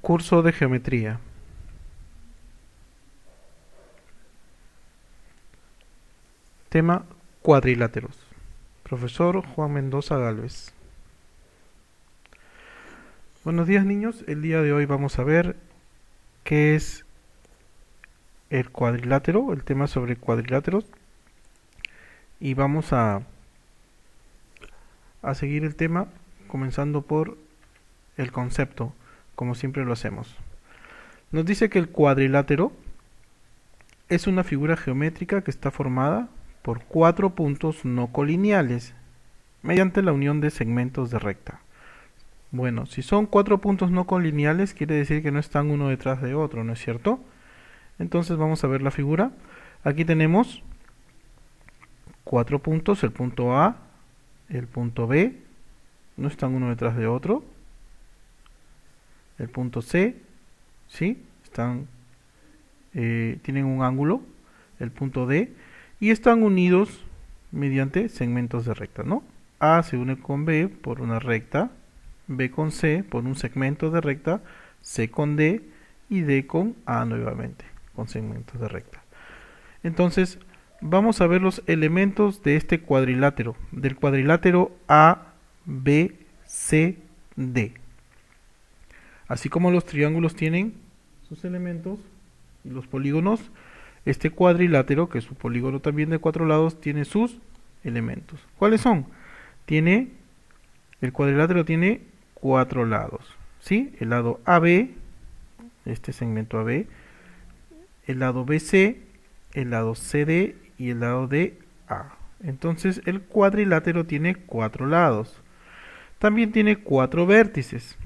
Curso de geometría. Tema cuadriláteros. Profesor Juan Mendoza Gálvez. Buenos días, niños. El día de hoy vamos a ver qué es el cuadrilátero, el tema sobre cuadriláteros. Y vamos a seguir el tema comenzando por el concepto, como siempre lo hacemos. Nos dice que el cuadrilátero es una figura geométrica que está formada por 4 puntos no colineales mediante la unión de segmentos de recta. Bueno, si son 4 puntos no colineales, quiere decir que no están uno detrás de otro, ¿no es cierto? Entonces vamos a ver la figura. Aquí tenemos 4 puntos, el punto A, el punto B, no están uno detrás de otro. El punto C, ¿sí? Tienen un ángulo, el punto D, y están unidos mediante segmentos de recta, ¿no? A se une con B por una recta, B con C por un segmento de recta, C con D y D con A nuevamente, con segmentos de recta. Entonces, vamos a ver los elementos de este cuadrilátero, del cuadrilátero A, B, C, D. Así como los triángulos tienen sus elementos y los polígonos, este cuadrilátero, que es un polígono también de 4 lados, tiene sus elementos. ¿Cuáles son? El cuadrilátero tiene 4 lados, ¿sí? El lado AB, este segmento AB, el lado BC, el lado CD y el lado DA. Entonces el cuadrilátero tiene 4 lados. También tiene 4 vértices.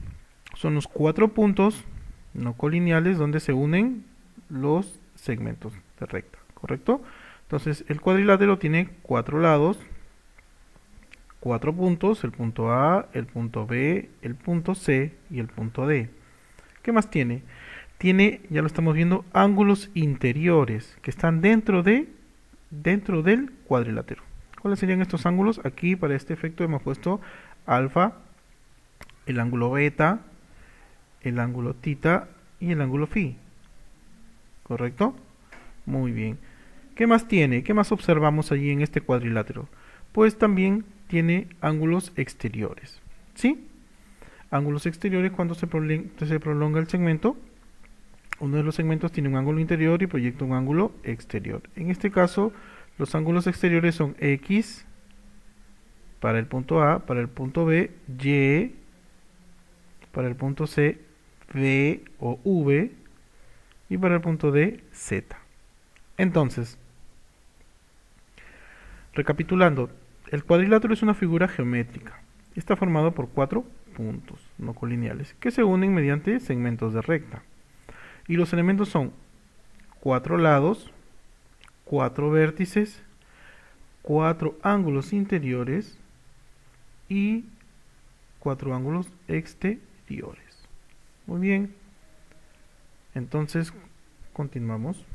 Son los 4 puntos no colineales donde se unen los segmentos de recta, ¿correcto? Entonces el cuadrilátero tiene 4 lados, 4 puntos, el punto A, el punto B, el punto C y el punto D. ¿Qué más tiene? Tiene, ya lo estamos viendo, ángulos interiores que están dentro del cuadrilátero. ¿Cuáles serían estos ángulos? Aquí para este efecto hemos puesto alfa, el ángulo beta, el ángulo tita y el ángulo phi. ¿Correcto? Muy bien. ¿Qué más tiene? ¿Qué más observamos allí en este cuadrilátero? Pues también tiene ángulos exteriores. ¿Sí? Ángulos exteriores cuando se prolonga el segmento. Uno de los segmentos tiene un ángulo interior y proyecta un ángulo exterior. En este caso, los ángulos exteriores son X para el punto A, para el punto B, Y, para el punto C, V o V, y para el punto D, Z. Entonces, recapitulando, el cuadrilátero es una figura geométrica. Está formado por 4 puntos no colineales que se unen mediante segmentos de recta. Y los elementos son 4 lados, 4 vértices, 4 ángulos interiores y 4 ángulos exteriores. Muy bien. Entonces, continuamos.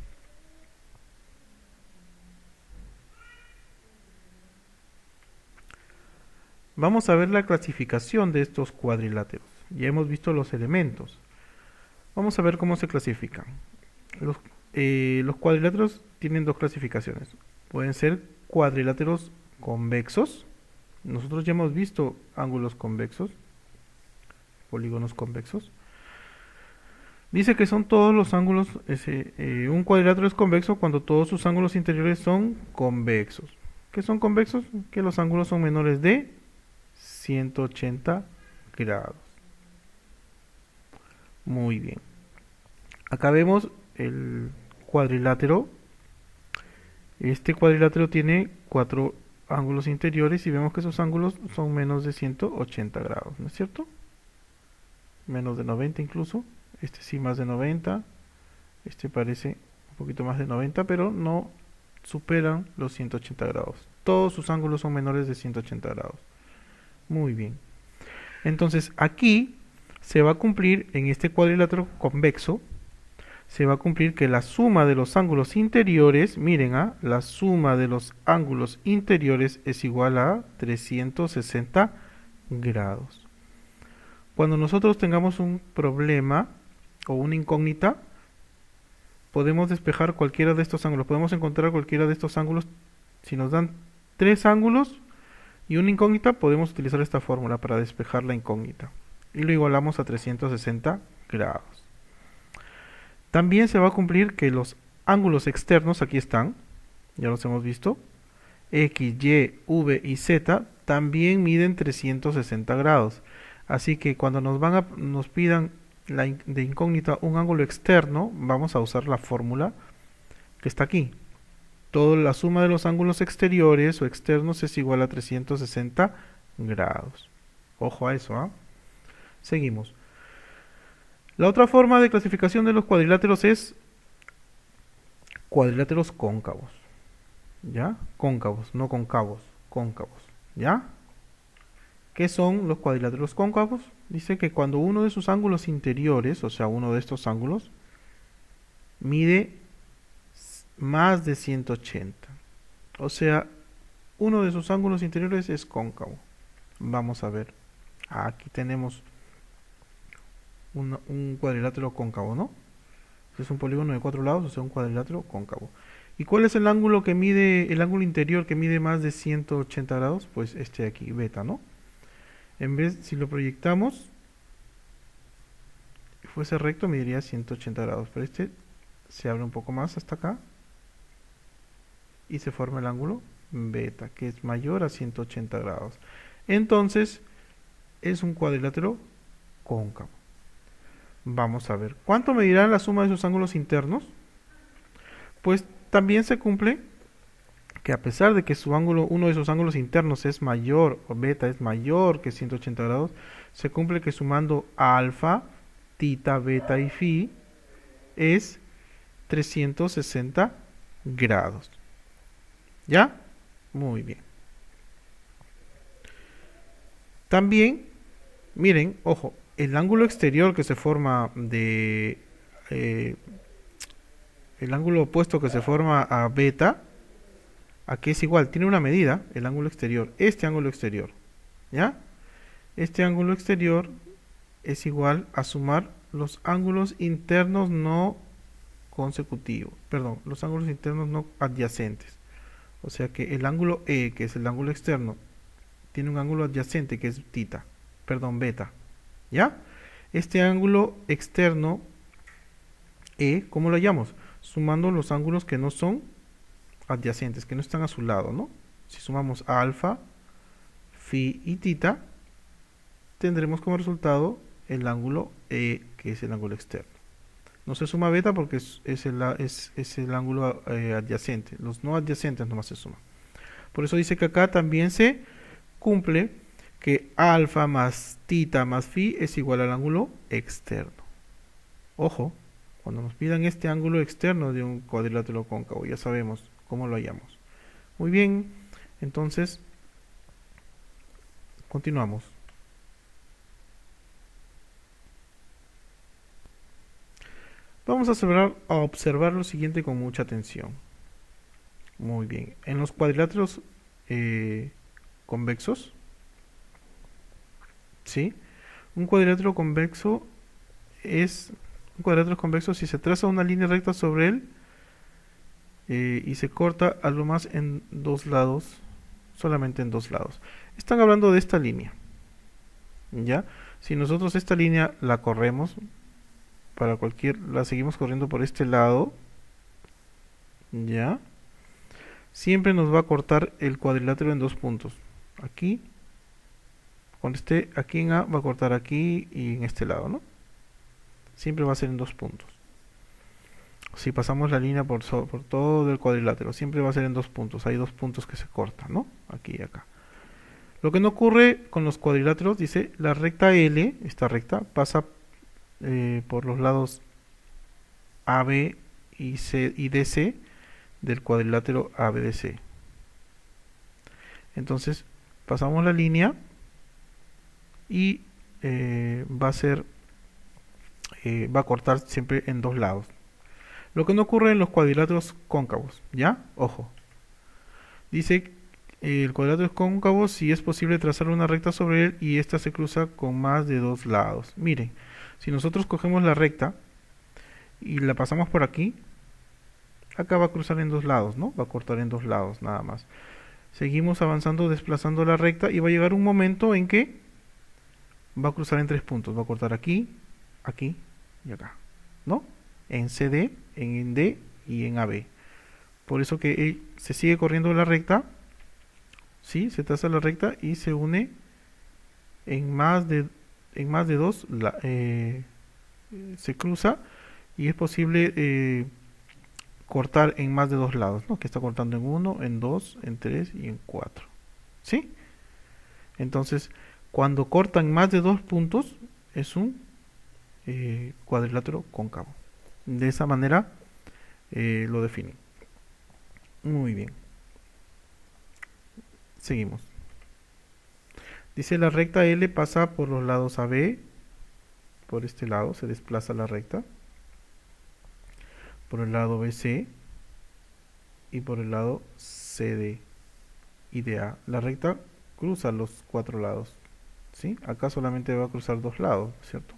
Vamos a ver la clasificación de estos cuadriláteros. Ya hemos visto los elementos. Vamos a ver cómo se clasifican. Los cuadriláteros tienen dos clasificaciones. Pueden ser cuadriláteros convexos. Nosotros ya hemos visto ángulos convexos, polígonos convexos. Dice que son todos los ángulos, un cuadrilátero es convexo cuando todos sus ángulos interiores son convexos. ¿Qué son convexos? Que los ángulos son menores de 180 grados. Muy bien. Acá vemos el cuadrilátero. Este cuadrilátero tiene 4 ángulos interiores y vemos que esos ángulos son menos de 180 grados, ¿no es cierto? Menos de 90 incluso. Este sí más de 90. Este parece un poquito más de 90, pero no superan los 180 grados. Todos sus ángulos son menores de 180 grados. Muy bien. Entonces aquí se va a cumplir, en este cuadrilátero convexo, se va a cumplir que la suma de los ángulos interiores, miren, la suma de los ángulos interiores es igual a 360 grados. Cuando nosotros tengamos un problema o una incógnita, podemos despejar cualquiera de estos ángulos. Podemos encontrar cualquiera de estos ángulos. Si nos dan tres ángulos y una incógnita, podemos utilizar esta fórmula para despejar la incógnita. Y lo igualamos a 360 grados. También se va a cumplir que los ángulos externos, aquí están, ya los hemos visto, X, Y, V y Z, también miden 360 grados. Así que cuando nos pidan de incógnita un ángulo externo, vamos a usar la fórmula que está aquí. Toda la suma de los ángulos exteriores o externos es igual a 360 grados. Ojo a eso, ¿ah? Seguimos. La otra forma de clasificación de los cuadriláteros es cuadriláteros cóncavos. ¿Ya? Cóncavos, no concavos, cóncavos. ¿Ya? ¿Qué son los cuadriláteros cóncavos? Dice que cuando uno de sus ángulos interiores, o sea, uno de estos ángulos, mide más de 180. O sea, uno de sus ángulos interiores es cóncavo. Vamos a ver. Aquí tenemos un cuadrilátero cóncavo, ¿no? Es un polígono de 4 lados, o sea, un cuadrilátero cóncavo. ¿Y cuál es el ángulo que mide, el ángulo interior que mide más de 180 grados? Pues este de aquí, beta, ¿no? En vez, si lo proyectamos, si fuese recto, mediría 180 grados. Pero este se abre un poco más hasta acá y se forma el ángulo beta, que es mayor a 180 grados. Entonces, es un cuadrilátero cóncavo. Vamos a ver, ¿cuánto medirá la suma de sus ángulos internos? Pues también se cumple que a pesar de que uno de sus ángulos internos es mayor, o beta es mayor que 180 grados, se cumple que sumando alfa, tita, beta y phi es 360 grados. ¿Ya? Muy bien. También, miren, ojo, el ángulo exterior que se forma el ángulo opuesto que se forma a beta, aquí es igual, tiene una medida, el ángulo exterior, este ángulo exterior, ¿ya? Este ángulo exterior es igual a sumar los ángulos internos no consecutivos, perdón, los ángulos internos no adyacentes. O sea que el ángulo E, que es el ángulo externo, tiene un ángulo adyacente que es beta, ¿ya? Este ángulo externo E, ¿cómo lo hallamos? Sumando los ángulos que no son adyacentes, que no están a su lado, ¿no? Si sumamos alfa, phi y tita, tendremos como resultado el ángulo E, que es el ángulo externo. No se suma beta porque es el ángulo adyacente. Los no adyacentes nomás se suman. Por eso dice que acá también se cumple que alfa más tita más phi es igual al ángulo externo. Ojo, cuando nos pidan este ángulo externo de un cuadrilátero cóncavo, ya sabemos cómo lo hallamos. Muy bien, entonces continuamos. Vamos a observar lo siguiente con mucha atención. Muy bien, en los cuadriláteros convexos, ¿sí? Un cuadrilátero convexo es un cuadrilátero convexo si se traza una línea recta sobre él y se corta a lo más en dos lados, solamente en dos lados. Están hablando de esta línea, ¿ya? Si nosotros esta línea la corremos, la seguimos corriendo por este lado, ¿ya? Siempre nos va a cortar el cuadrilátero en dos puntos. Aquí, cuando esté aquí en A, va a cortar aquí y en este lado, ¿no? Siempre va a ser en dos puntos. Si pasamos la línea por todo el cuadrilátero, siempre va a ser en dos puntos. Hay dos puntos que se cortan, ¿no? Aquí y acá. Lo que no ocurre con los cuadriláteros, dice, la recta L, esta recta, pasa por los lados AB y DC del cuadrilátero ABDC. Entonces, pasamos la línea y va a cortar siempre en dos lados. Lo que no ocurre en los cuadriláteros cóncavos, ¿ya? Ojo. Dice el cuadrilátero es cóncavo si es posible trazar una recta sobre él y ésta se cruza con más de dos lados. Miren, si nosotros cogemos la recta y la pasamos por aquí, acá va a cruzar en dos lados, ¿no? Va a cortar en dos lados, nada más. Seguimos avanzando, desplazando la recta y va a llegar un momento en que va a cruzar en tres puntos. Va a cortar aquí, aquí y acá, ¿no? En CD, en D y en AB. Por eso que se sigue corriendo la recta, ¿sí? Se traza la recta y se une en más de dos, se cruza y es posible cortar en más de dos lados, ¿no? Que está cortando en uno, en dos, en tres y en cuatro, ¿sí? Entonces, cuando cortan más de dos puntos, es un cuadrilátero cóncavo. De esa manera lo definen. Muy bien. Seguimos. Dice la recta L pasa por los lados AB. Por este lado se desplaza la recta. Por el lado BC. Y por el lado CD y DA. La recta cruza los cuatro lados, ¿sí? Acá solamente va a cruzar dos lados, ¿cierto?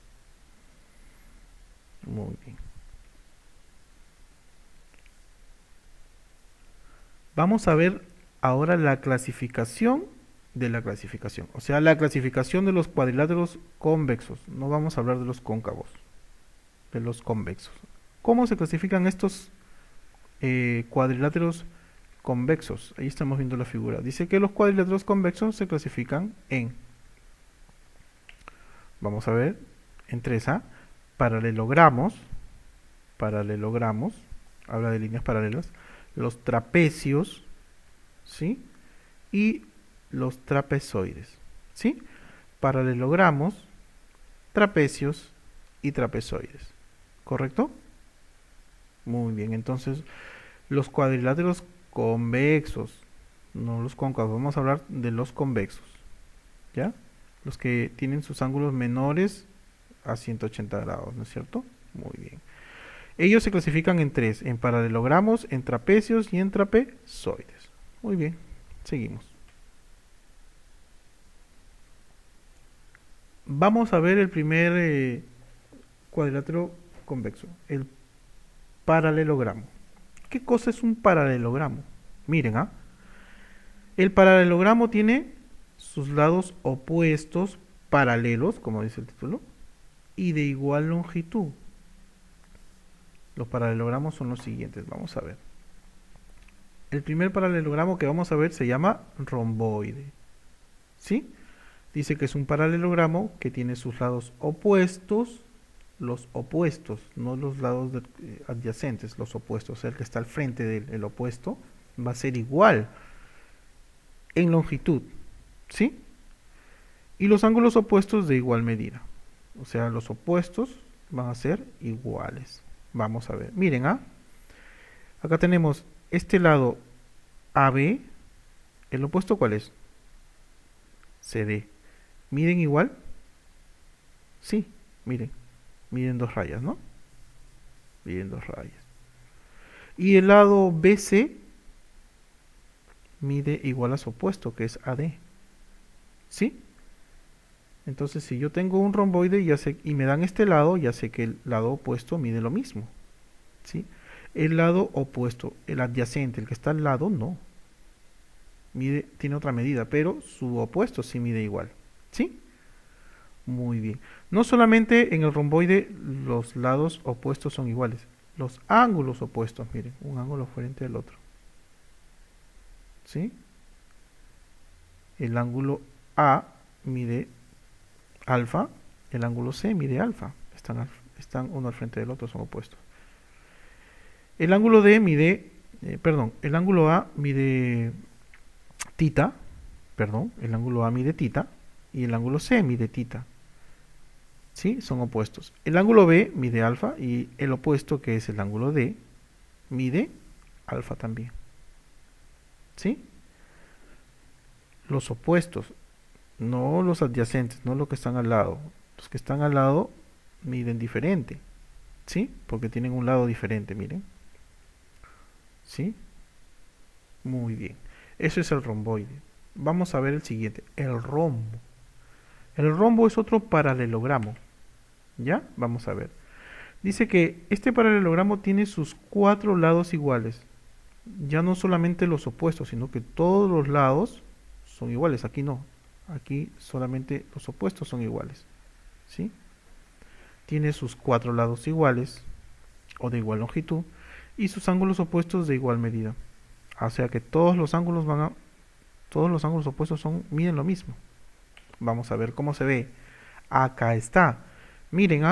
Muy bien. Vamos a ver ahora la clasificación de la clasificación. O sea, la clasificación de los cuadriláteros convexos. No vamos a hablar de los cóncavos, de los convexos. ¿Cómo se clasifican estos cuadriláteros convexos? Ahí estamos viendo la figura. Dice que los cuadriláteros convexos se clasifican en, vamos a ver, en 3A, paralelogramos, habla de líneas paralelas, los trapecios, ¿sí? Y los trapezoides, ¿sí? Paralelogramos, trapecios y trapezoides, ¿correcto? Muy bien, entonces los cuadriláteros convexos, no los cóncavos, vamos a hablar de los convexos, ¿ya? Los que tienen sus ángulos menores a 180 grados, ¿no es cierto? Muy bien. Ellos se clasifican en tres, en paralelogramos, en trapecios y en trapezoides. Muy bien, seguimos. Vamos a ver el primer cuadrilátero convexo, el paralelogramo. ¿Qué cosa es un paralelogramo? Miren, ¿ah? El paralelogramo tiene sus lados opuestos, paralelos, como dice el título, y de igual longitud. Los paralelogramos son los siguientes, vamos a ver. El primer paralelogramo que vamos a ver se llama romboide, ¿sí? Dice que es un paralelogramo que tiene sus lados opuestos, los opuestos, no los lados adyacentes, los opuestos. El que está al frente del opuesto va a ser igual en longitud, ¿sí? Y los ángulos opuestos de igual medida. O sea, los opuestos van a ser iguales. Vamos a ver. Miren, ¿ah? Acá tenemos este lado AB. ¿El opuesto cuál es? CD. ¿Miden igual? Sí, miren. Miden dos rayas, ¿no? Miden dos rayas. Y el lado BC mide igual a su opuesto, que es AD. ¿Sí? Entonces, si yo tengo un romboide ya sé, y me dan este lado, ya sé que el lado opuesto mide lo mismo, ¿sí? El lado opuesto, el adyacente, el que está al lado, no. Tiene otra medida, pero su opuesto sí mide igual, ¿sí? Muy bien. No solamente en el romboide los lados opuestos son iguales, los ángulos opuestos, miren, un ángulo frente al otro, ¿sí? El ángulo A mide alfa, el ángulo C mide alfa. Están uno al frente del otro, son opuestos. El ángulo D mide, el ángulo A mide tita, el ángulo A mide tita y el ángulo C mide tita. ¿Sí? Son opuestos. El ángulo B mide alfa y el opuesto, que es el ángulo D, mide alfa también. ¿Sí? Los opuestos, no los adyacentes, no los que están al lado. Los que están al lado miden diferente, ¿sí? Porque tienen un lado diferente, miren. ¿Sí? Muy bien. Eso es el romboide. Vamos a ver el siguiente, el rombo. El rombo es otro paralelogramo. ¿Ya? Vamos a ver. Dice que este paralelogramo tiene sus 4 lados iguales. Ya no solamente los opuestos, sino que todos los lados son iguales. Aquí no. Aquí solamente los opuestos son iguales. ¿Sí? Tiene sus 4 lados iguales o de igual longitud y sus ángulos opuestos de igual medida. O sea que todos los ángulos opuestos miden lo mismo. Vamos a ver cómo se ve. Acá está. Miren,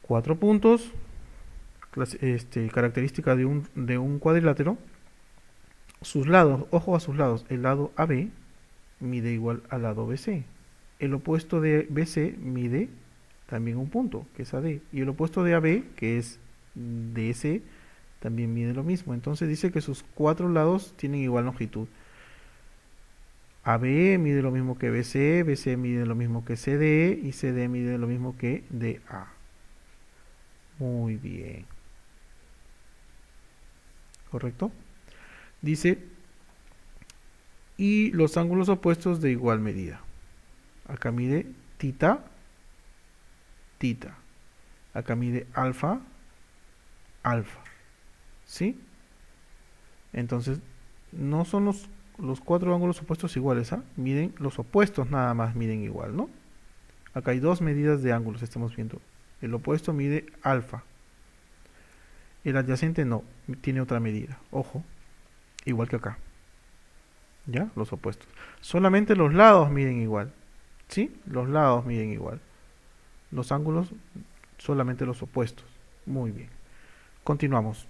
4 puntos, característica de un cuadrilátero. Sus lados, ojo a sus lados, el lado AB mide igual al lado BC. El opuesto de BC mide también un punto, que es AD. Y el opuesto de AB, que es DC, también mide lo mismo. Entonces dice que sus 4 lados tienen igual longitud. AB mide lo mismo que BC, BC mide lo mismo que CD y CD mide lo mismo que DA. Muy bien. ¿Correcto? Dice, y los ángulos opuestos de igual medida. Acá mide tita, tita. Acá mide alfa, alfa. ¿Sí? Entonces, no son los 4 ángulos opuestos iguales, miden los opuestos nada más miden igual, ¿no? Acá hay 2 medidas de ángulos, estamos viendo. El opuesto mide alfa. El adyacente no, tiene otra medida. Ojo, igual que acá. ¿Ya? Los opuestos. Solamente los lados miden igual. ¿Sí? Los lados miden igual. Los ángulos, solamente los opuestos. Muy bien. Continuamos.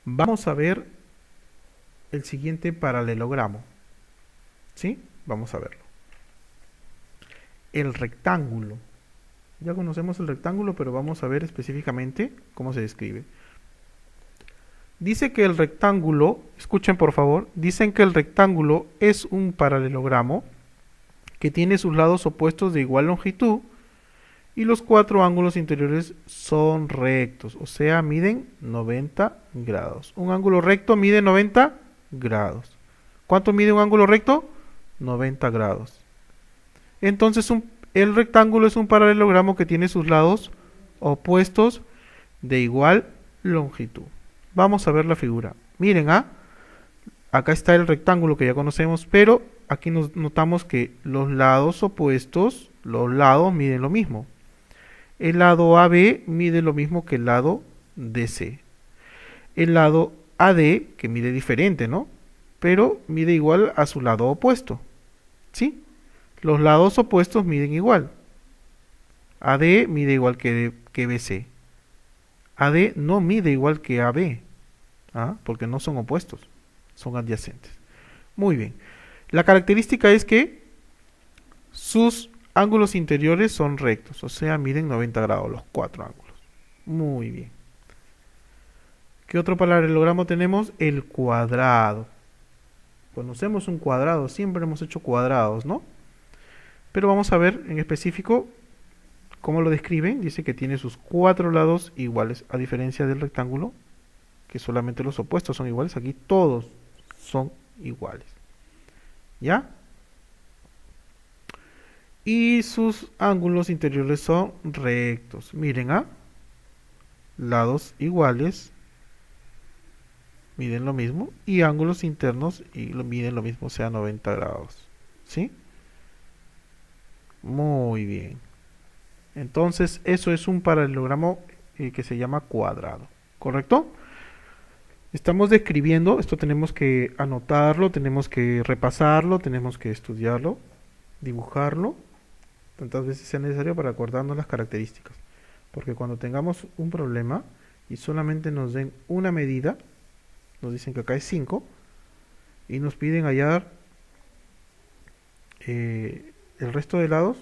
Vamos a ver el siguiente paralelogramo. ¿Sí? Vamos a verlo. El rectángulo. Ya conocemos el rectángulo, pero vamos a ver específicamente cómo se describe. Dice que el rectángulo, escuchen por favor, dicen que el rectángulo es un paralelogramo que tiene sus lados opuestos de igual longitud y los 4 ángulos interiores son rectos, o sea, miden 90 grados. Un ángulo recto mide 90 grados. ¿Cuánto mide un ángulo recto? 90 grados. Entonces el rectángulo es un paralelogramo que tiene sus lados opuestos de igual longitud. Vamos a ver la figura. Miren, acá está el rectángulo que ya conocemos, pero aquí notamos que los lados opuestos, los lados miden lo mismo. El lado AB mide lo mismo que el lado DC. El lado AD, que mide diferente, ¿no? Pero mide igual a su lado opuesto. ¿Sí? Los lados opuestos miden igual. AD mide igual que BC. AD no mide igual que AB, porque no son opuestos, son adyacentes. Muy bien. La característica es que sus ángulos interiores son rectos, o sea, miden 90 grados los 4 ángulos. Muy bien. ¿Qué otro paralelogramo tenemos? El cuadrado. Conocemos un cuadrado, siempre hemos hecho cuadrados, ¿no? Pero vamos a ver en específico cómo lo describen. Dice que tiene sus 4 lados iguales, a diferencia del rectángulo, que solamente los opuestos son iguales. Aquí todos son iguales. ¿Ya? Y sus ángulos interiores son rectos. Miren, lados iguales miden lo mismo y ángulos internos miden lo mismo, o sea, 90 grados. ¿Sí? Muy bien. Entonces, eso es un paralelogramo que se llama cuadrado. ¿Correcto? Estamos describiendo, esto tenemos que anotarlo, tenemos que repasarlo, tenemos que estudiarlo, dibujarlo, tantas veces sea necesario para acordarnos las características. Porque cuando tengamos un problema y solamente nos den una medida, nos dicen que acá es 5, y nos piden hallar el resto de lados,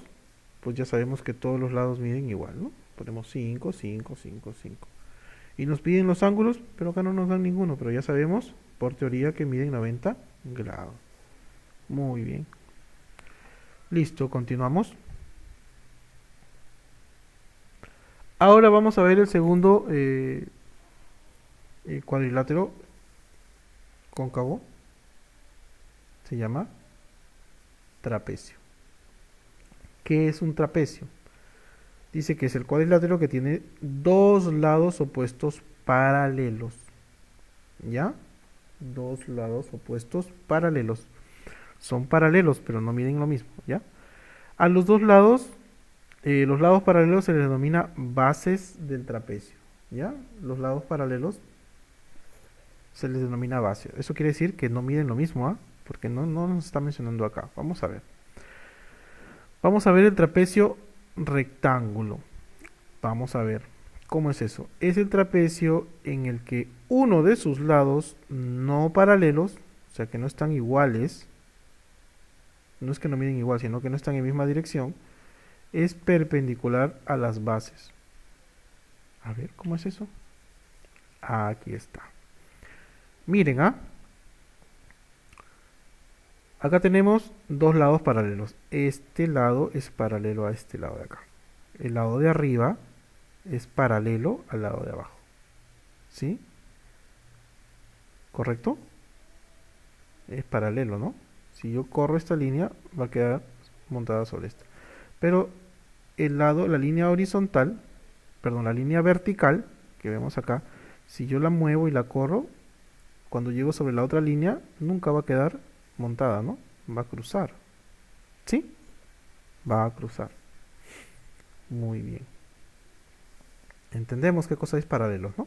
pues ya sabemos que todos los lados miden igual, ¿no? Ponemos 5, 5, 5, 5. Y nos piden los ángulos, pero acá no nos dan ninguno, pero ya sabemos por teoría que miden 90 grados. Muy bien. Listo, continuamos. Ahora vamos a ver el segundo cuadrilátero cóncavo. Se llama trapecio. ¿Qué es un trapecio? Dice que es el cuadrilátero que tiene dos lados opuestos paralelos. ¿Ya? Dos lados opuestos paralelos. Son paralelos, pero no miden lo mismo. ¿Ya? A los lados paralelos se les denomina bases del trapecio. ¿Ya? Los lados paralelos se les denomina base. Eso quiere decir que no miden lo mismo, ¿ah? Porque no nos está mencionando acá. Vamos a ver. Vamos a ver el trapecio rectángulo. Vamos a ver. ¿Cómo es eso? Es el trapecio en el que uno de sus lados no paralelos, o sea que no están iguales, no es que no miden igual, sino que no están en misma dirección, es perpendicular a las bases. A ver, ¿cómo es eso? Aquí está. Miren, ¿ah? Acá tenemos dos lados paralelos. Este lado es paralelo a este lado de acá. El lado de arriba es paralelo al lado de abajo. ¿Sí? ¿Correcto? Es paralelo, ¿no? Si yo corro esta línea, va a quedar montada sobre esta. Pero la línea horizontal, perdón, la línea vertical, que vemos acá, si yo la muevo y la corro, cuando llego sobre la otra línea, nunca va a quedar montada, ¿no? Va a cruzar. ¿Sí? Va a cruzar. Muy bien. Entendemos qué cosa es paralelos, ¿no?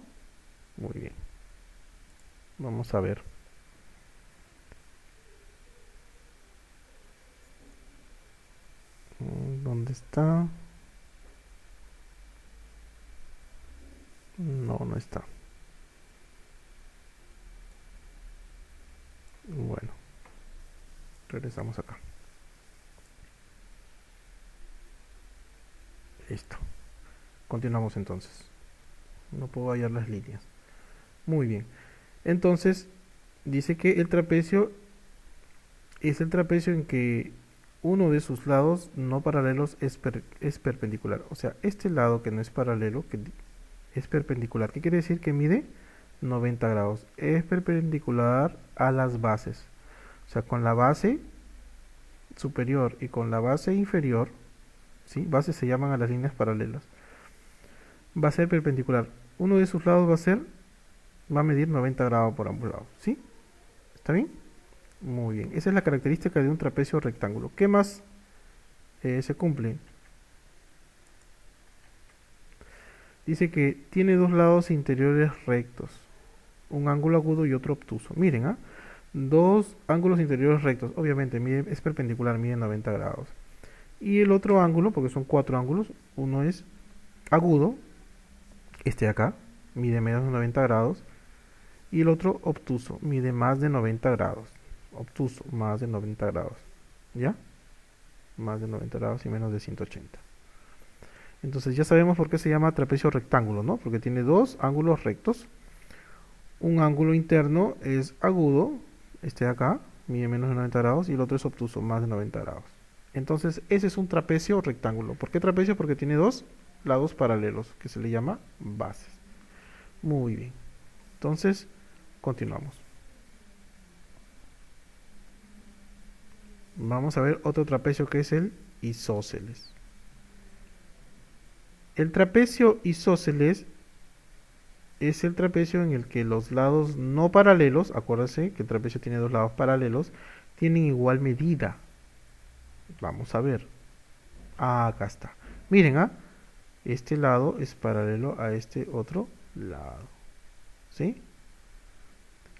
Muy bien. Vamos a ver. ¿Dónde está? No está. Bueno, regresamos acá. Listo. Continuamos entonces. No puedo hallar las líneas. Muy bien. Entonces, dice que el trapecio es el trapecio en que uno de sus lados no paralelos es perpendicular. O sea, este lado que no es paralelo, que es perpendicular. ¿Qué quiere decir? Que mide 90 grados. Es perpendicular a las bases. O sea, con la base superior y con la base inferior, ¿sí? Bases se llaman a las líneas paralelas. Va a ser perpendicular. Uno de sus lados va a medir 90 grados por ambos lados. ¿Sí? ¿Está bien? Muy bien. Esa es la característica de un trapecio rectángulo. ¿Qué más se cumple? Dice que tiene dos lados interiores rectos. Un ángulo agudo y otro obtuso. Miren, ¿ah? Dos ángulos interiores rectos. Obviamente es perpendicular, mide 90 grados. Y el otro ángulo, porque son cuatro ángulos, uno es agudo, este de acá, mide menos de 90 grados. Y el otro obtuso, mide más de 90 grados. Obtuso, más de 90 grados. ¿Ya? Más de 90 grados y menos de 180. Entonces ya sabemos por qué se llama trapecio rectángulo, ¿no? Porque tiene dos ángulos rectos. Un ángulo interno es agudo, este de acá, mide menos de 90 grados, y el otro es obtuso, más de 90 grados. Entonces ese es un trapecio rectángulo. ¿Por qué trapecio? Porque tiene dos lados paralelos, que se le llama bases. Muy bien. Entonces, continuamos. Vamos a ver otro trapecio que es el isósceles. El trapecio isósceles es el trapecio en el que los lados no paralelos, acuérdense que el trapecio tiene dos lados paralelos, tienen igual medida. Vamos a ver. Acá está. Miren, este lado es paralelo a este otro lado. ¿Sí?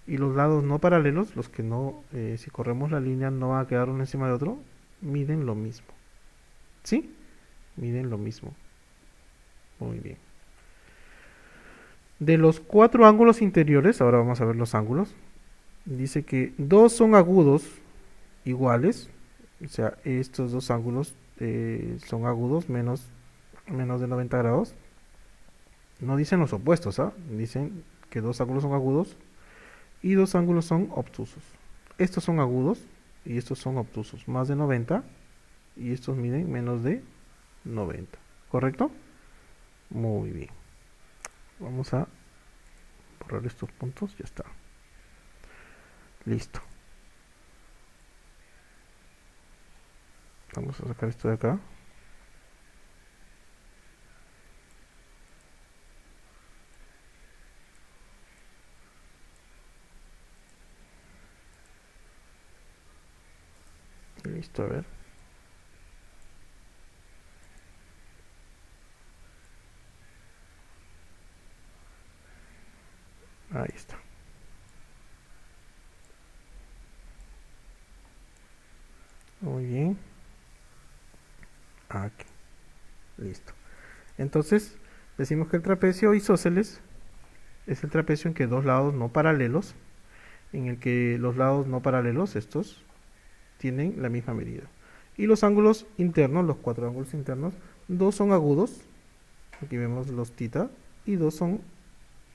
Y los lados no paralelos, los que no, si corremos la línea no van a quedar uno encima de otro, miden lo mismo. ¿Sí? Miden lo mismo. Muy bien. De los cuatro ángulos interiores, ahora vamos a ver los ángulos. Dice que dos son agudos iguales, o sea, estos dos ángulos son agudos menos de 90 grados. No dicen los opuestos, dicen que dos ángulos son agudos y dos ángulos son obtusos. Estos son agudos y estos son obtusos, más de 90, y estos miden menos de 90. ¿Correcto? Muy bien. Vamos a borrar estos puntos, ya está. Listo. Vamos a sacar esto de acá. Listo, a ver. Ahí está. Muy bien. Aquí. Listo. Entonces, decimos que el trapecio isósceles es el trapecio en que dos lados no paralelos, en el que los lados no paralelos, estos, tienen la misma medida. Y los ángulos internos, los cuatro ángulos internos, dos son agudos, aquí vemos los tita, y dos son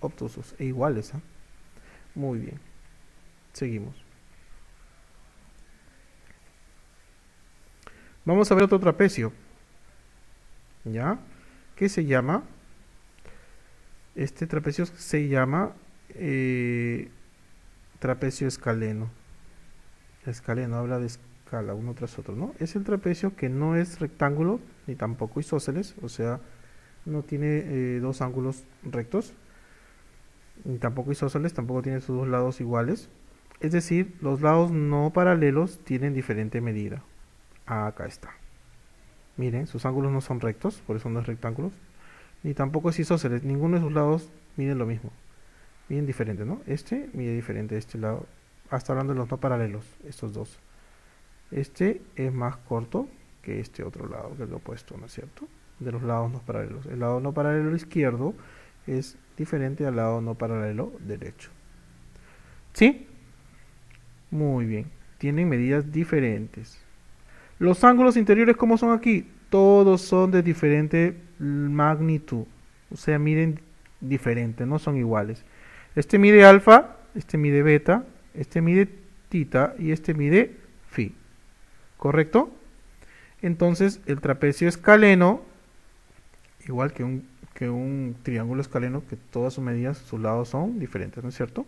obtusos e iguales. Muy bien. Seguimos. Vamos a ver otro trapecio. ¿Ya? ¿Qué se llama? Este trapecio se llama trapecio escaleno. Escaleno habla de escala, uno tras otro, ¿no? Es el trapecio que no es rectángulo, ni tampoco isósceles, o sea, no tiene dos ángulos rectos, ni tampoco isósceles, tampoco tiene sus dos lados iguales. Es decir, los lados no paralelos tienen diferente medida. Acá está. Miren, sus ángulos no son rectos, por eso no es rectángulos. Ni tampoco es isósceles, ninguno de sus lados mide lo mismo. Miden diferente, ¿no? Este mide diferente de este lado. Hasta hablando de los no paralelos, estos dos. Este es más corto que este otro lado, que es lo opuesto, ¿no es cierto? De los lados no paralelos. El lado no paralelo izquierdo es diferente al lado no paralelo derecho. ¿Sí? Muy bien. Tienen medidas diferentes. Los ángulos interiores, ¿cómo son aquí? Todos son de diferente magnitud. O sea, miden diferente, no son iguales. Este mide alfa, este mide beta, este mide tita y este mide phi. ¿Correcto? Entonces, el trapecio escaleno, igual que un triángulo escaleno, que todas sus medidas, sus lados son diferentes, ¿no es cierto?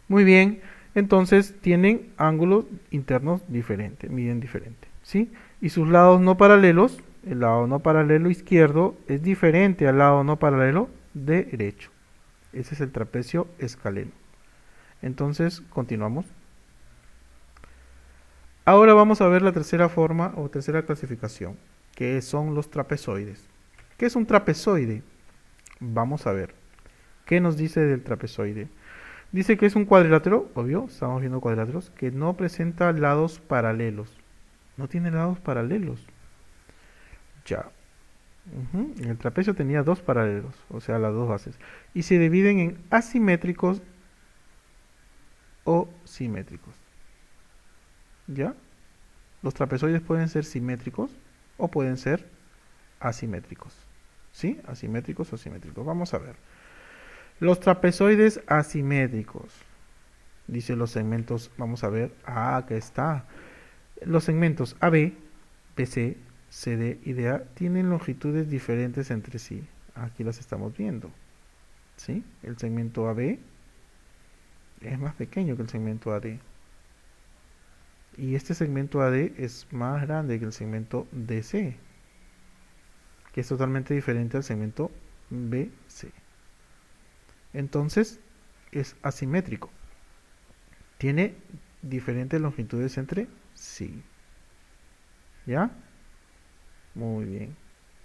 Muy bien. Entonces tienen ángulos internos diferentes, miden diferente, ¿sí? Y sus lados no paralelos, el lado no paralelo izquierdo es diferente al lado no paralelo derecho. Ese es el trapecio escaleno. Entonces, continuamos. Ahora vamos a ver la tercera forma o tercera clasificación, que son los trapezoides. ¿Qué es un trapezoide? Vamos a ver. ¿Qué nos dice del trapezoide? Dice que es un cuadrilátero, obvio, estamos viendo cuadriláteros, que no presenta lados paralelos. No tiene lados paralelos. Ya. En el trapecio tenía dos paralelos, o sea, las dos bases. Y se dividen en asimétricos o simétricos. ¿Ya? Los trapezoides pueden ser simétricos o pueden ser asimétricos. ¿Sí? Asimétricos o simétricos. Vamos a ver. Los trapezoides asimétricos. Dice los segmentos, vamos a ver. Acá está. Los segmentos AB, BC, CD y DA tienen longitudes diferentes entre sí. Aquí las estamos viendo. ¿Sí? El segmento AB es más pequeño que el segmento AD. Y este segmento AD es más grande que el segmento DC, que es totalmente diferente al segmento BC. Entonces, es asimétrico. Tiene diferentes longitudes entre sí. ¿Ya? Muy bien.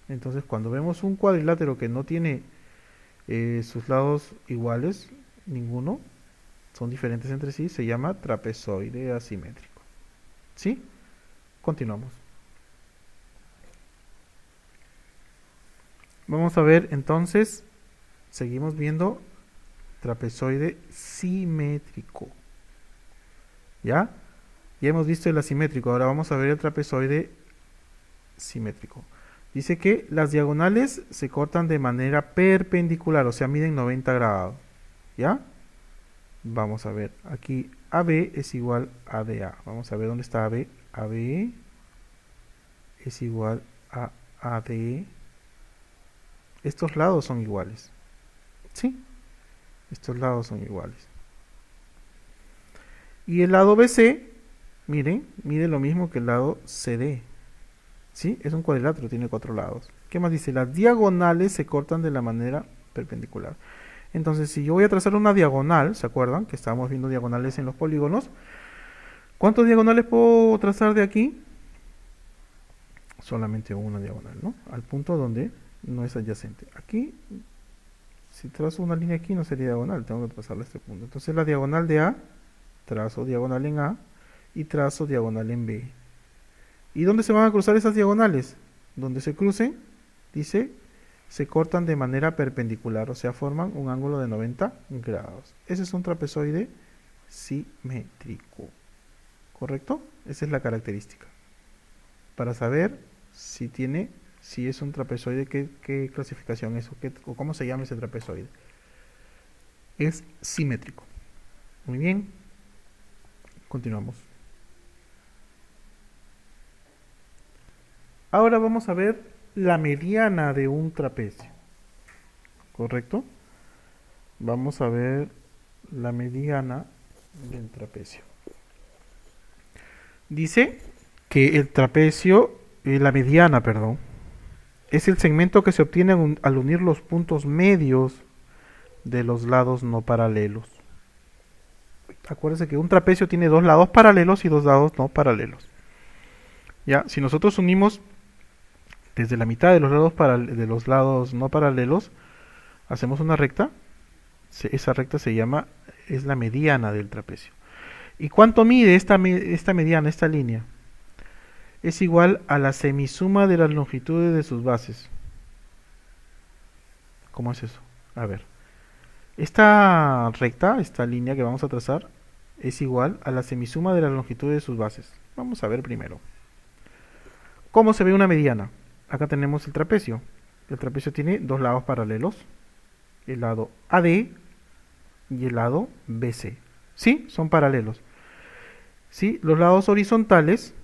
Entonces, cuando vemos un cuadrilátero que no tiene sus lados iguales, ninguno, son diferentes entre sí, se llama trapezoide asimétrico. ¿Sí? Continuamos. Vamos a ver entonces, seguimos viendo trapezoide simétrico. ¿Ya? Ya hemos visto el asimétrico, ahora vamos a ver el trapezoide simétrico. Dice que las diagonales se cortan de manera perpendicular, o sea, miden 90 grados. ¿Ya? Vamos a ver, aquí AB es igual a DA. Vamos a ver dónde está AB. AB es igual a AD. Estos lados son iguales. ¿Sí? Estos lados son iguales. Y el lado BC, miren, mide lo mismo que el lado CD. ¿Sí? Es un cuadrilátero, tiene 4 lados. ¿Qué más dice? Las diagonales se cortan de la manera perpendicular. Entonces, si yo voy a trazar una diagonal, ¿se acuerdan? Que estábamos viendo diagonales en los polígonos. ¿Cuántos diagonales puedo trazar de aquí? Solamente una diagonal, ¿no? Al punto donde no es adyacente. Aquí, si trazo una línea aquí, no sería diagonal, tengo que trazarla a este punto. Entonces la diagonal de A, trazo diagonal en A y trazo diagonal en B. ¿Y dónde se van a cruzar esas diagonales? Donde se crucen, dice, se cortan de manera perpendicular, o sea, forman un ángulo de 90 grados. Ese es un trapezoide simétrico. ¿Correcto? Esa es la característica. Para saber si es un trapezoide, qué clasificación es o cómo se llama ese trapezoide. Es simétrico. Muy bien. Continuamos. Ahora vamos a ver la mediana de un trapecio. ¿Correcto? Vamos a ver la mediana del trapecio. Dice que el trapecio, la mediana, perdón, es el segmento que se obtiene al unir los puntos medios de los lados no paralelos. Acuérdense que un trapecio tiene dos lados paralelos y dos lados no paralelos. Ya, si nosotros unimos desde la mitad de los lados no paralelos, hacemos una recta, esa recta es la mediana del trapecio. ¿Y cuánto mide esta mediana, esta línea? Es igual a la semisuma de las longitudes de sus bases. ¿Cómo es eso? A ver. Esta recta, esta línea que vamos a trazar, es igual a la semisuma de las longitudes de sus bases. Vamos a ver primero. ¿Cómo se ve una mediana? Acá tenemos el trapecio. El trapecio tiene dos lados paralelos. El lado AD y el lado BC. ¿Sí? Son paralelos. ¿Sí? Los lados horizontales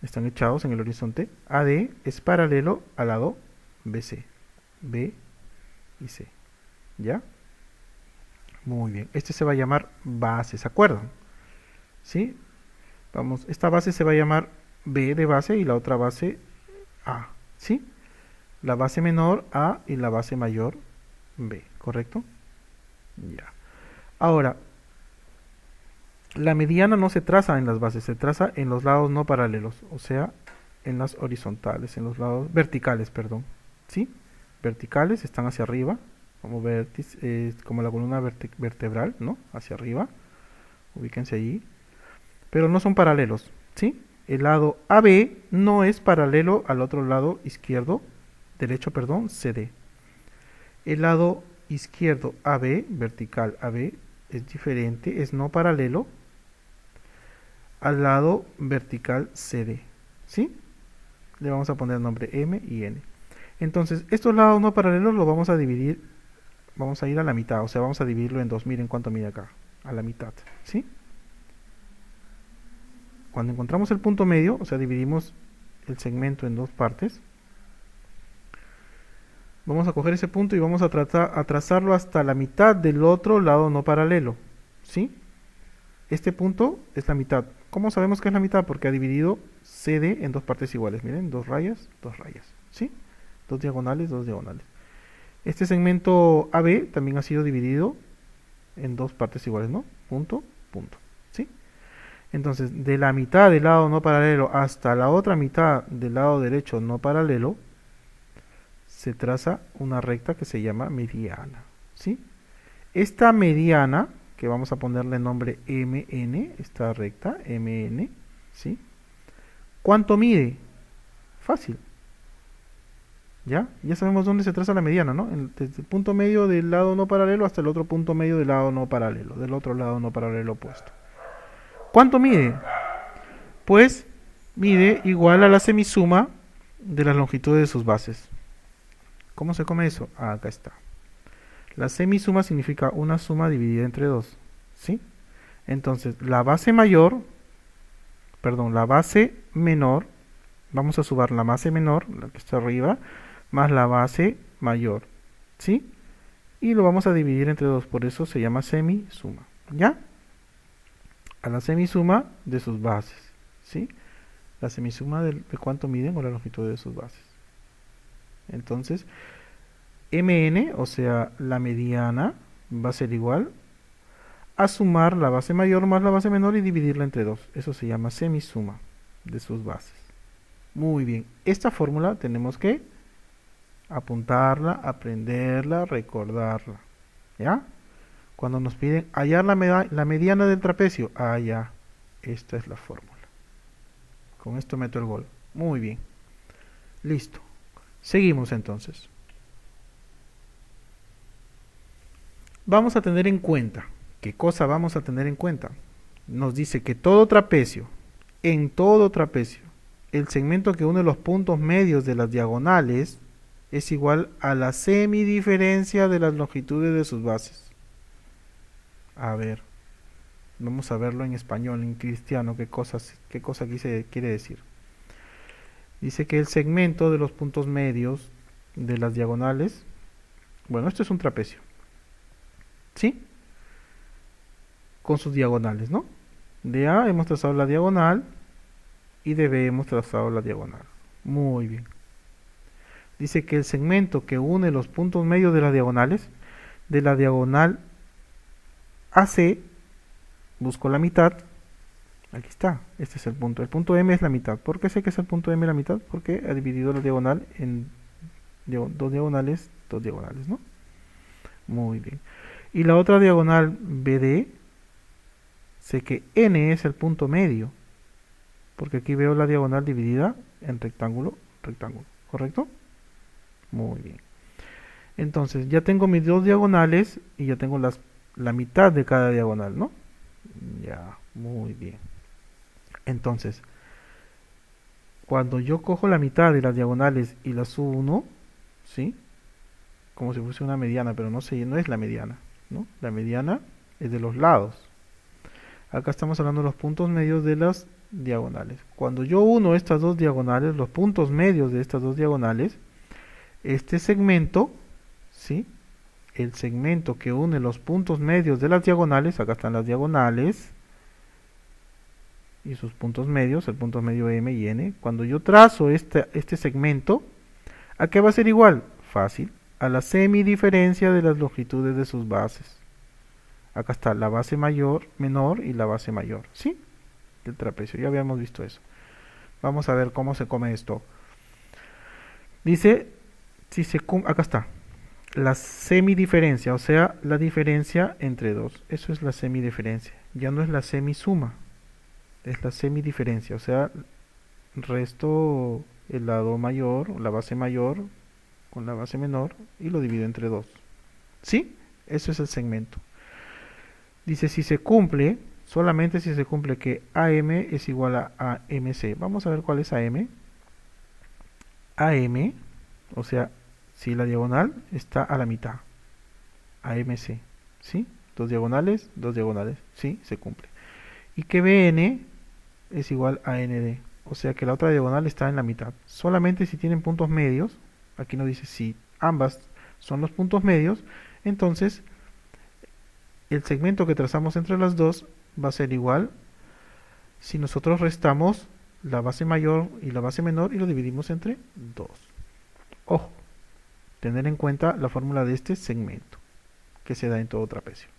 están echados en el horizonte. AD es paralelo al lado BC. B y C. ¿Ya? Muy bien. Este se va a llamar base, ¿se acuerdan? ¿Sí? Vamos, esta base se va a llamar B de base y la otra base A. ¿Sí? La base menor A y la base mayor B. ¿Correcto? Ya. Ahora, la mediana no se traza en las bases, se traza en los lados no paralelos, o sea, en las horizontales, en los lados verticales, perdón. ¿Sí? Verticales están hacia arriba, como como la columna vertebral, ¿no? Hacia arriba. Ubíquense allí. Pero no son paralelos, ¿sí? El lado AB no es paralelo al otro lado derecho, CD. El lado izquierdo AB, vertical AB, es diferente, es no paralelo al lado vertical CD, ¿sí? Le vamos a poner nombre M y N. Entonces, estos lados no paralelos los vamos a dividir, vamos a ir a la mitad, o sea, vamos a dividirlo en dos. Miren cuánto mide acá, a la mitad, ¿sí? Cuando encontramos el punto medio, o sea, dividimos el segmento en dos partes, vamos a coger ese punto y vamos a trazarlo hasta la mitad del otro lado no paralelo, ¿sí? Este punto es la mitad. ¿Cómo sabemos que es la mitad? Porque ha dividido CD en dos partes iguales. Miren, dos rayas, ¿sí? Dos diagonales, dos diagonales. Este segmento AB también ha sido dividido en dos partes iguales, ¿no? Punto, punto, ¿sí? Entonces, de la mitad del lado no paralelo hasta la otra mitad del lado derecho no paralelo, se traza una recta que se llama mediana, ¿sí? Esta mediana, que vamos a ponerle nombre MN, esta recta, MN, ¿sí? ¿Cuánto mide? Fácil. ¿Ya? Ya sabemos dónde se traza la mediana, ¿no? Desde el punto medio del lado no paralelo hasta el otro punto medio del lado no paralelo, del otro lado no paralelo opuesto. ¿Cuánto mide? Pues mide igual a la semisuma de las longitudes de sus bases. ¿Cómo se come eso? Ah, acá está. La semisuma significa una suma dividida entre dos, ¿sí? Entonces, la base menor, vamos a sumar la base menor, la que está arriba, más la base mayor, ¿sí? Y lo vamos a dividir entre dos, por eso se llama semisuma, ¿ya? A la semisuma de sus bases, ¿sí? La semisuma de cuánto miden o la longitud de sus bases. Entonces, MN, o sea, la mediana, va a ser igual a sumar la base mayor más la base menor y dividirla entre 2. Eso se llama semisuma de sus bases. Muy bien. Esta fórmula tenemos que apuntarla, aprenderla, recordarla. ¿Ya? Cuando nos piden hallar la mediana del trapecio, ya, esta es la fórmula. Con esto meto el gol. Muy bien. Listo. Seguimos entonces. Vamos a tener en cuenta. ¿Qué cosa vamos a tener en cuenta? Nos dice que en todo trapecio, el segmento que une los puntos medios de las diagonales es igual a la semidiferencia de las longitudes de sus bases. A ver, vamos a verlo en español, en cristiano, qué cosa aquí se quiere decir. Dice que el segmento de los puntos medios de las diagonales, bueno, esto es un trapecio, ¿sí? Con sus diagonales, ¿no? De A hemos trazado la diagonal y de B hemos trazado la diagonal. Muy bien. Dice que el segmento que une los puntos medios de las diagonales, de la diagonal AC, busco la mitad. Aquí está, este es el punto. El punto M es la mitad. ¿Por qué sé que es el punto M la mitad? Porque ha dividido la diagonal en dos diagonales, ¿no? Muy bien. Y la otra diagonal BD, sé que N es el punto medio, porque aquí veo la diagonal dividida en rectángulo, ¿correcto? Muy bien. Entonces, ya tengo mis dos diagonales y ya tengo la mitad de cada diagonal, ¿no? Ya, muy bien. Entonces, cuando yo cojo la mitad de las diagonales y las uno, ¿sí? Como si fuese una mediana, pero no es la mediana, ¿no? La mediana es de los lados. Acá estamos hablando de los puntos medios de las diagonales. Cuando yo uno estas dos diagonales, los puntos medios de estas dos diagonales, este segmento, ¿sí? El segmento que une los puntos medios de las diagonales, acá están las diagonales, y sus puntos medios, el punto medio M y N. Cuando yo trazo este segmento, ¿a qué va a ser igual? Fácil, a la semidiferencia de las longitudes de sus bases. Acá está la base menor y la base mayor, ¿sí? Del trapecio, ya habíamos visto eso. Vamos a ver cómo se come esto. Dice, acá está, la semidiferencia, o sea, la diferencia entre dos. Eso es la semidiferencia, ya no es la semisuma, es la semidiferencia, o sea, resto el lado mayor, la base mayor con la base menor y lo divido entre dos. ¿Sí? Eso es el segmento. Dice si se cumple, solamente si se cumple que AM es igual a AMC. Vamos a ver cuál es AM. AM, o sea, si la diagonal está a la mitad. AMC, ¿sí? Dos diagonales, ¿sí? Se cumple. Y que BN es igual a ND, o sea que la otra diagonal está en la mitad. Solamente si tienen puntos medios, aquí nos dice si ambas son los puntos medios, entonces el segmento que trazamos entre las dos va a ser igual si nosotros restamos la base mayor y la base menor y lo dividimos entre 2. Ojo, tener en cuenta la fórmula de este segmento que se da en todo trapecio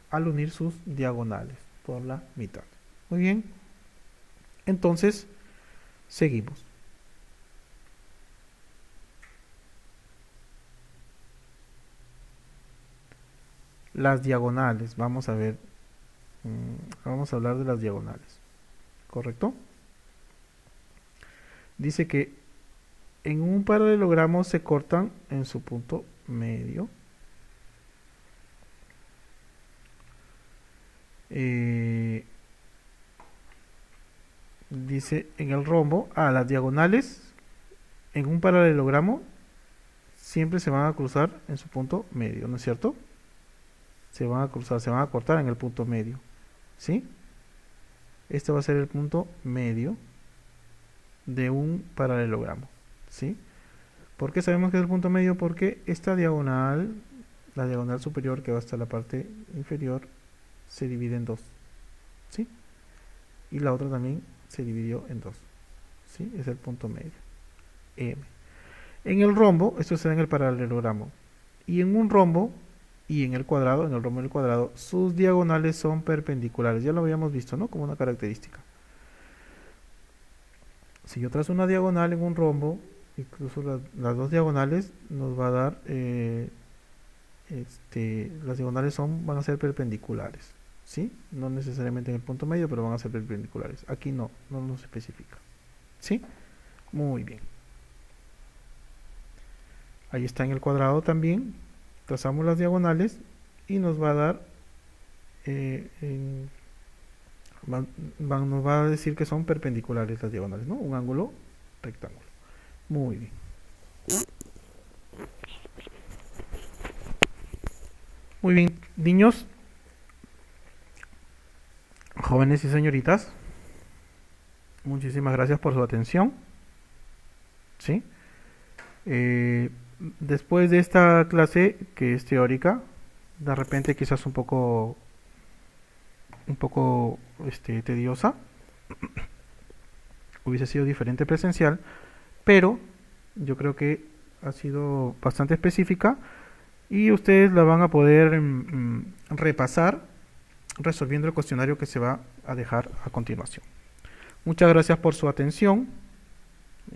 al unir sus diagonales por la mitad. Muy bien, entonces seguimos. Las diagonales, vamos a ver, vamos a hablar de las diagonales, ¿correcto? Dice que en un paralelogramo se cortan en su punto medio. Dice en el rombo, las diagonales en un paralelogramo siempre se van a cruzar en su punto medio, ¿no es cierto? Se van a cruzar, se van a cortar en el punto medio, ¿sí? Este va a ser el punto medio de un paralelogramo, ¿sí? ¿Por qué sabemos que es el punto medio? Porque esta diagonal, la diagonal superior que va hasta la parte inferior, se divide en dos, ¿sí? Y la otra también se dividió en dos, ¿sí? Es el punto medio, M. En el rombo, esto se da en el paralelogramo, y en un rombo y en el cuadrado, en el rombo del cuadrado, sus diagonales son perpendiculares. Ya lo habíamos visto, ¿no? Como una característica. Si yo trazo una diagonal en un rombo, incluso las dos diagonales nos va a dar, las diagonales van a ser perpendiculares, ¿sí? No necesariamente en el punto medio, pero van a ser perpendiculares. Aquí no nos especifica, ¿sí? Muy bien. Ahí está en el cuadrado también. Trazamos las diagonales y nos va a dar, nos va a decir que son perpendiculares las diagonales, ¿no? Un ángulo rectángulo. Muy bien. Muy bien, niños, jóvenes y señoritas, muchísimas gracias por su atención, ¿sí? Después de esta clase, que es teórica, de repente quizás un poco tediosa, hubiese sido diferente presencial, pero yo creo que ha sido bastante específica y ustedes la van a poder repasar resolviendo el cuestionario que se va a dejar a continuación. Muchas gracias por su atención.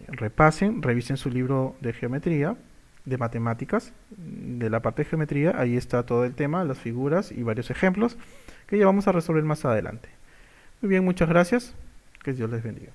Repasen, revisen su libro de geometría, de matemáticas, de la parte de geometría. Ahí está todo el tema, las figuras y varios ejemplos que ya vamos a resolver más adelante. Muy bien, muchas gracias. Que Dios les bendiga.